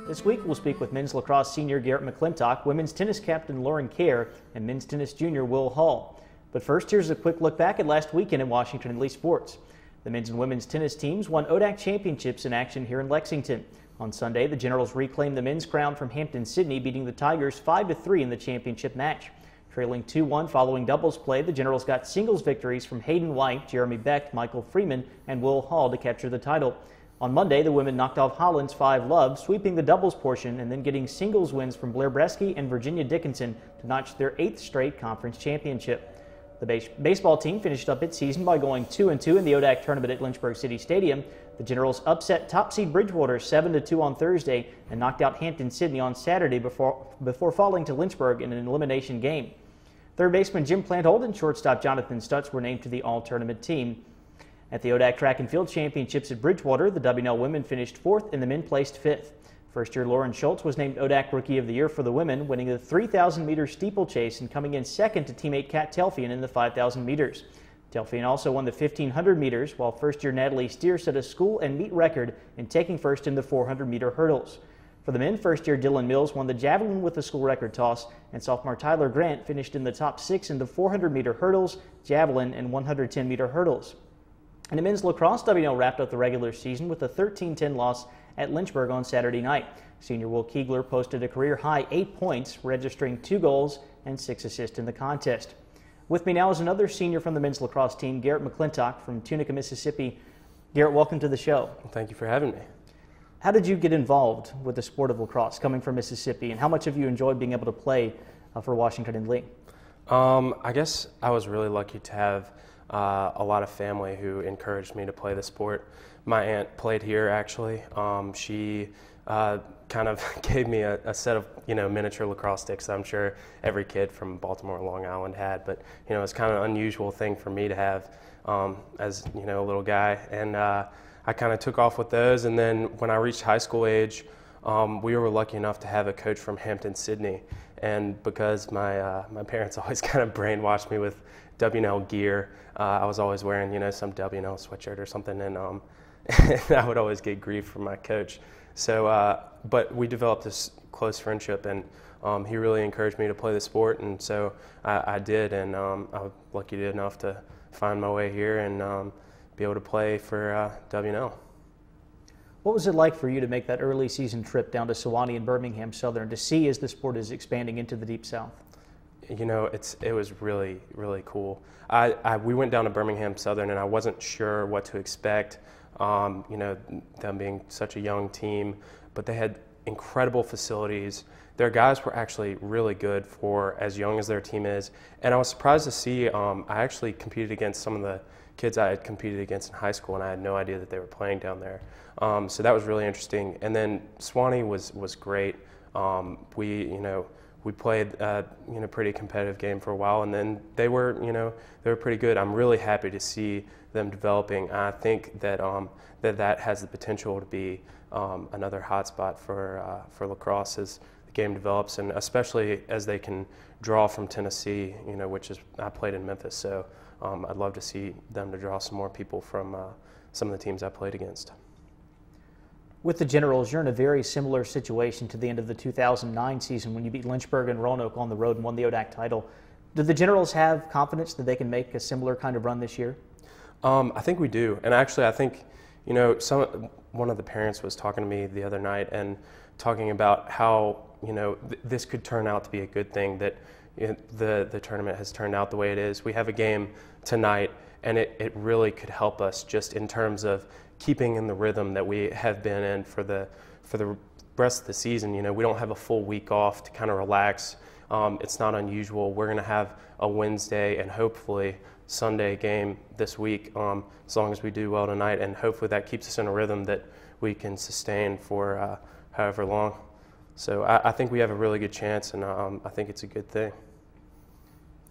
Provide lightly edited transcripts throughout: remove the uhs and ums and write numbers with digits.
This week we'll speak with men's lacrosse senior Garrett McClintock, women's tennis captain Lauren Caire, and men's tennis junior Will Hall. But first, here's a quick look back at last weekend in Washington and Lee sports. The men's and women's tennis teams won ODAC championships in action here in Lexington. On Sunday, the Generals reclaimed the men's crown from Hampton-Sydney, beating the Tigers 5-3 in the championship match. Trailing 2-1 following doubles play, the Generals got singles victories from Hayden White, Jeremy Beck, Michael Freeman, and Will Hall to capture the title. On Monday, the women knocked off Holland's 5-Love, sweeping the doubles portion and then getting singles wins from Blair Bresky and Virginia Dickinson to notch their 8th straight conference championship. The baseball team finished up its season by going 2-2 in the ODAC tournament at Lynchburg City Stadium. The Generals upset top seed Bridgewater 7-2 on Thursday and knocked out Hampton-Sydney on Saturday before falling to Lynchburg in an elimination game. Third baseman Jim Planthold and shortstop Jonathan Stutz were named to the all-tournament team. At the ODAC Track and Field Championships at Bridgewater, the WNL women finished 4th and the men placed 5th. First-year Lauren Schultz was named ODAC Rookie of the Year for the women, winning the 3,000-meter steeplechase and coming in second to teammate Kat Telfian in the 5,000 meters. Telfian also won the 1,500 meters, while first-year Natalie Steer set a school and meet record in taking first in the 400-meter hurdles. For the men, first-year Dylan Mills won the javelin with the school record toss, and sophomore Tyler Grant finished in the top 6 in the 400-meter hurdles, javelin, and 110-meter hurdles. And the men's lacrosse, WNL wrapped up the regular season with a 13-10 loss at Lynchburg on Saturday night. Senior Will Keegler posted a career-high 8 points, registering 2 goals and 6 assists in the contest. With me now is another senior from the men's lacrosse team, Garrett McClintock from Tunica, Mississippi. Garrett, welcome to the show. Well, thank you for having me. How did you get involved with the sport of lacrosse, coming from Mississippi, and how much have you enjoyed being able to play for Washington and Lee? I guess I was really lucky to have a lot of family who encouraged me to play the sport. My aunt played here, actually. She kind of gave me a set of miniature lacrosse sticks that I'm sure every kid from Baltimore and Long Island had, but it's kind of an unusual thing for me to have as a little guy, and I kind of took off with those. And then when I reached high school age, we were lucky enough to have a coach from Hampton-Sydney, and because my parents always kind of brainwashed me with WNL gear, I was always wearing some WNL sweatshirt or something, and I would always get grief from my coach. So, but we developed this close friendship, and he really encouraged me to play the sport, and so I did, and I was lucky enough to find my way here and be able to play for WNL. What was it like for you to make that early season trip down to Sewanee and Birmingham Southern to see as the sport is expanding into the Deep South? It was really, really cool. We went down to Birmingham Southern, and I wasn't sure what to expect, them being such a young team, but they had incredible facilities. Their guys were actually really good for as young as their team is, and I was surprised to see, I actually competed against some of the kids I had competed against in high school, and I had no idea that they were playing down there. So that was really interesting. And then Sewanee was great. We played pretty competitive game for a while, and then they were pretty good. I'm really happy to see them developing. I think that that has the potential to be another hotspot for lacrosse as the game develops, and especially as they can draw from Tennessee, which is I played in Memphis, so I'd love to see them to draw some more people from some of the teams I played against. With the Generals, you're in a very similar situation to the end of the 2009 season when you beat Lynchburg and Roanoke on the road and won the ODAC title. Do the Generals have confidence that they can make a similar kind of run this year? I think we do, and actually I think one of the parents was talking to me the other night and talking about how this could turn out to be a good thing, that the tournament has turned out the way it is. We have a game tonight, and it really could help us just in terms of keeping in the rhythm that we have been in for the rest of the season. We don't have a full week off to kind of relax. It's not unusual. We're going to have a Wednesday and hopefully Sunday game this week, as long as we do well tonight, and hopefully that keeps us in a rhythm that we can sustain for however long. So I think we have a really good chance, and I think it's a good thing.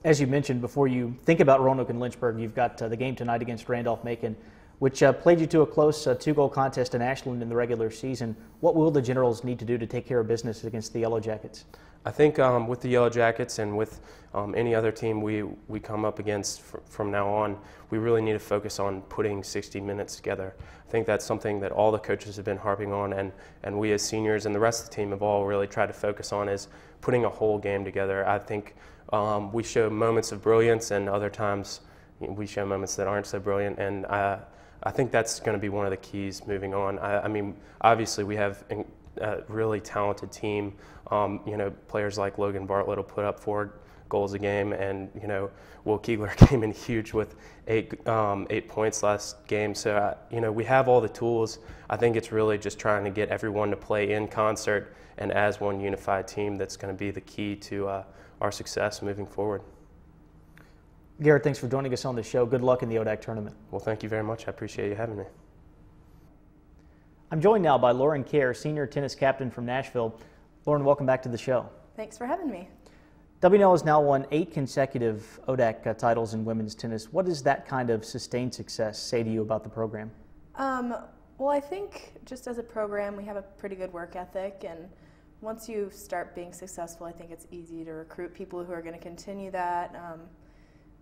As you mentioned, before you think about Roanoke and Lynchburg, you've got the game tonight against Randolph-Macon, which played you to a close 2-goal contest in Ashland in the regular season. What will the Generals need to do to take care of business against the Yellow Jackets? I think with the Yellow Jackets and with any other team we come up against from now on, we really need to focus on putting 60 minutes together. I think that's something that all the coaches have been harping on, and we as seniors and the rest of the team have all really tried to focus on, is putting a whole game together. I think we show moments of brilliance, and other times we show moments that aren't so brilliant, and I think that's going to be one of the keys moving on. I mean, obviously we have a really talented team. Players like Logan Bartlett will put up 4 goals a game, and Will Keegler came in huge with 8 points last game. So we have all the tools. I think it's really just trying to get everyone to play in concert and as one unified team that's going to be the key to our success moving forward. Garrett, thanks for joining us on the show. Good luck in the ODAC tournament. Well, thank you very much. I appreciate you having me. I'm joined now by Lauren Caire, senior tennis captain from Nashville. Lauren, welcome back to the show. Thanks for having me. WNL has now won 8 consecutive ODAC titles in women's tennis. What does that kind of sustained success say to you about the program? Well, I think just as a program, we have a pretty good work ethic, and once you start being successful, I think it's easy to recruit people who are going to continue that.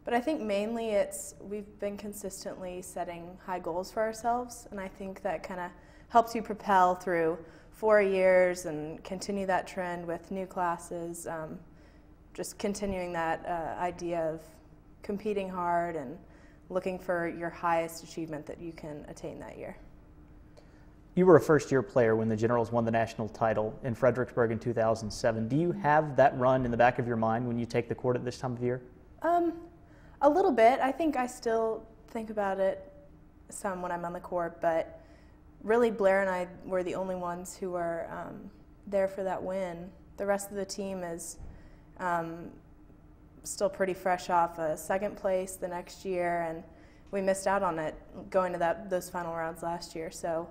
But I think mainly we've been consistently setting high goals for ourselves, and I think that kind of helps you propel through 4 years and continue that trend with new classes, just continuing that idea of competing hard and looking for your highest achievement that you can attain that year. You were a first-year player when the Generals won the national title in Fredericksburg in 2007. Do you have that run in the back of your mind when you take the court at this time of year? A little bit. I think I still think about it some when I'm on the court, but really Blair and I were the only ones who were there for that win. The rest of the team is still pretty fresh off a second place the next year, and we missed out on it going to those final rounds last year. So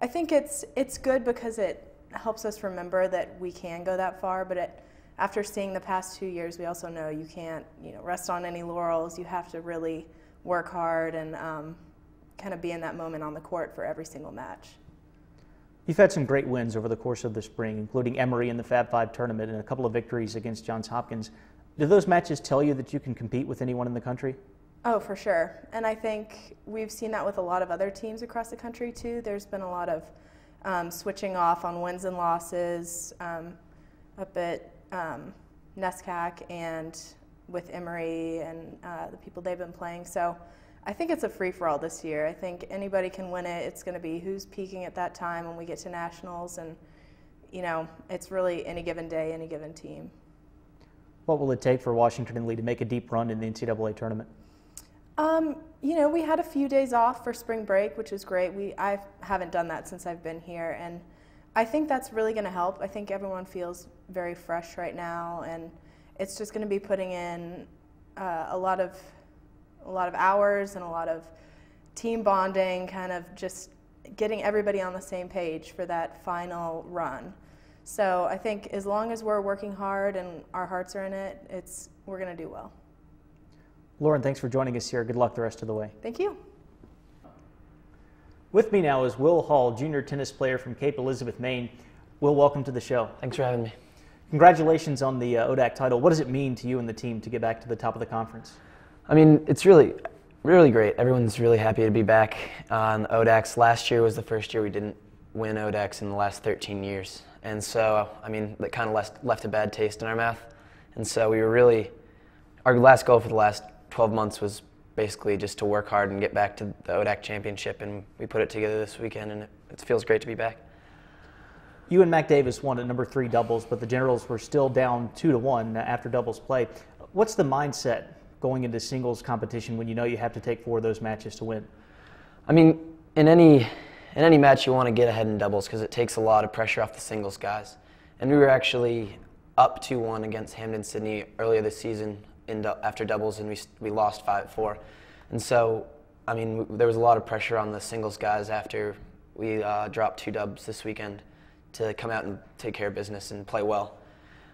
I think it's good because it helps us remember that we can go that far, but after seeing the past 2 years, we also know you can't rest on any laurels. You have to really work hard and kind of be in that moment on the court for every single match. You've had some great wins over the course of the spring, including Emory in the Fab 5 tournament and a couple of victories against Johns Hopkins. Do those matches tell you that you can compete with anyone in the country? Oh, for sure. And I think we've seen that with a lot of other teams across the country, too. There's been a lot of switching off on wins and losses up at NESCAC and with Emory and the people they've been playing. So I think it's a free-for-all this year. I think anybody can win it. It's going to be who's peaking at that time when we get to nationals, and it's really any given day, any given team. What will it take for Washington and Lee to make a deep run in the NCAA tournament? We had a few days off for spring break, which is great. I haven't done that since I've been here, and I think that's really going to help. I think everyone feels very fresh right now, and it's just going to be putting in a lot of hours and a lot of team bonding, kind of just getting everybody on the same page for that final run. So I think as long as we're working hard and our hearts are in it, we're going to do well. Lauren, thanks for joining us here. Good luck the rest of the way. Thank you. With me now is Will Hall, junior tennis player from Cape Elizabeth, Maine. Will, welcome to the show. Thanks for having me. Congratulations on the ODAC title. What does it mean to you and the team to get back to the top of the conference? I mean, it's really, really great. Everyone's really happy to be back on the ODACs. Last year was the first year we didn't win ODACs in the last 13 years. And so, I mean, that kind of left a bad taste in our mouth. And so our last goal for the last 12 months was basically just to work hard and get back to the ODAC championship, and we put it together this weekend, and it feels great to be back. You and Mac Davis won at number 3 doubles, but the Generals were still down 2-1 after doubles play. What's the mindset going into singles competition when you know you have to take 4 of those matches to win? I mean, in any match you want to get ahead in doubles because it takes a lot of pressure off the singles guys. And we were actually up 2-1 against Hamden-Sydney earlier this season after doubles, and we lost 5-4. And so, I mean, there was a lot of pressure on the singles guys after we dropped 2 dubs this weekend to come out and take care of business and play well.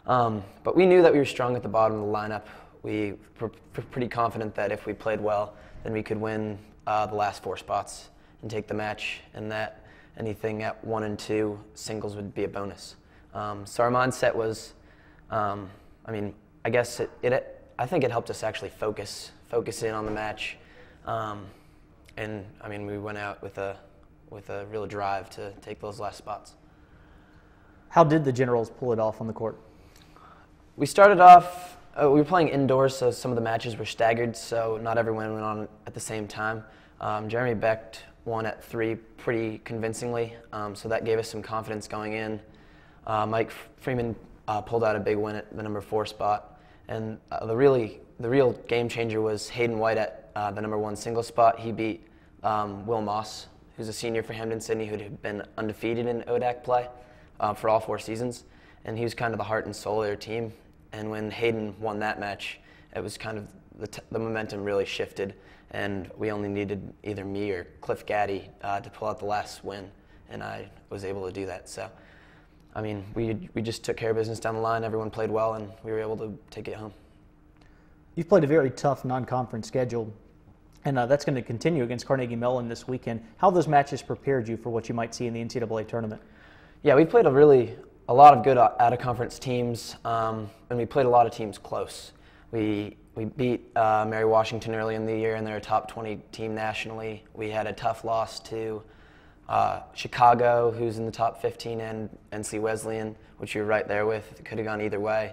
But we knew that we were strong at the bottom of the lineup. We were pretty confident that if we played well, then we could win the last 4 spots and take the match, and that anything at 1 and 2 singles would be a bonus. So our mindset was I mean, I guess I think it helped us actually focus in on the match, and I mean, we went out with a real drive to take those last spots. How did the Generals pull it off on the court? We started off, we were playing indoors, so some of the matches were staggered, so not everyone went on at the same time. Jeremy Becht won at 3 pretty convincingly, so that gave us some confidence going in. Mike Freeman pulled out a big win at the number 4 spot, and the real game changer was Hayden White at the number 1 single spot. He beat Will Moss, who's a senior for Hampden-Sydney, who had been undefeated in ODAC play for all 4 seasons, and he was kind of the heart and soul of their team. And when Hayden won that match, it was kind of the momentum really shifted, and we only needed either me or Cliff Gaddy to pull out the last win, and I was able to do that. So, I mean, we just took care of business down the line. Everyone played well, and we were able to take it home. You've played a very tough non-conference schedule, and that's going to continue against Carnegie Mellon this weekend. How have those matches prepared you for what you might see in the NCAA tournament? Yeah, we played a lot of good out-of-conference teams, and we played a lot of teams close. We beat Mary Washington early in the year, and they're a top 20 team nationally. We had a tough loss to Chicago, who's in the top 15, and NC Wesleyan, which we were right there with. It could have gone either way.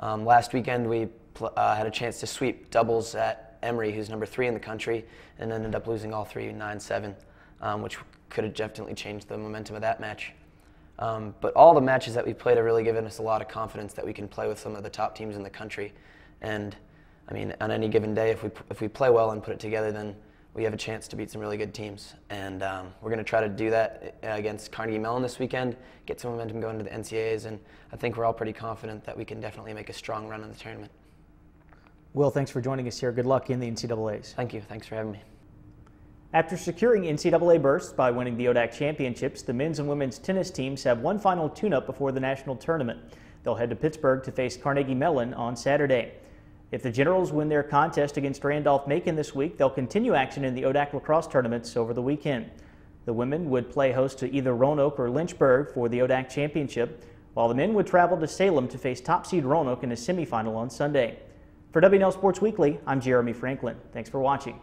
Last weekend, we had a chance to sweep doubles at Emory, who's number 3 in the country, and ended up losing all 3 9-7, which could have definitely changed the momentum of that match. But all the matches that we played have really given us a lot of confidence that we can play with some of the top teams in the country. And I mean, on any given day, if we play well and put it together, then we have a chance to beat some really good teams. And we're going to try to do that against Carnegie Mellon this weekend, get some momentum going to the NCAAs, and I think we're all pretty confident that we can definitely make a strong run in the tournament. Will, thanks for joining us here. Good luck in the NCAAs. Thank you. Thanks for having me. After securing NCAA berths by winning the ODAC championships, the men's and women's tennis teams have one final tune-up before the national tournament. They'll head to Pittsburgh to face Carnegie Mellon on Saturday. If the Generals win their contest against Randolph-Macon this week, they'll continue action in the ODAC lacrosse tournaments over the weekend. The women would play host to either Roanoke or Lynchburg for the ODAC championship, while the men would travel to Salem to face top seed Roanoke in a semifinal on Sunday. For WNL Sports Weekly, I'm Jeremy Franklin. Thanks for watching.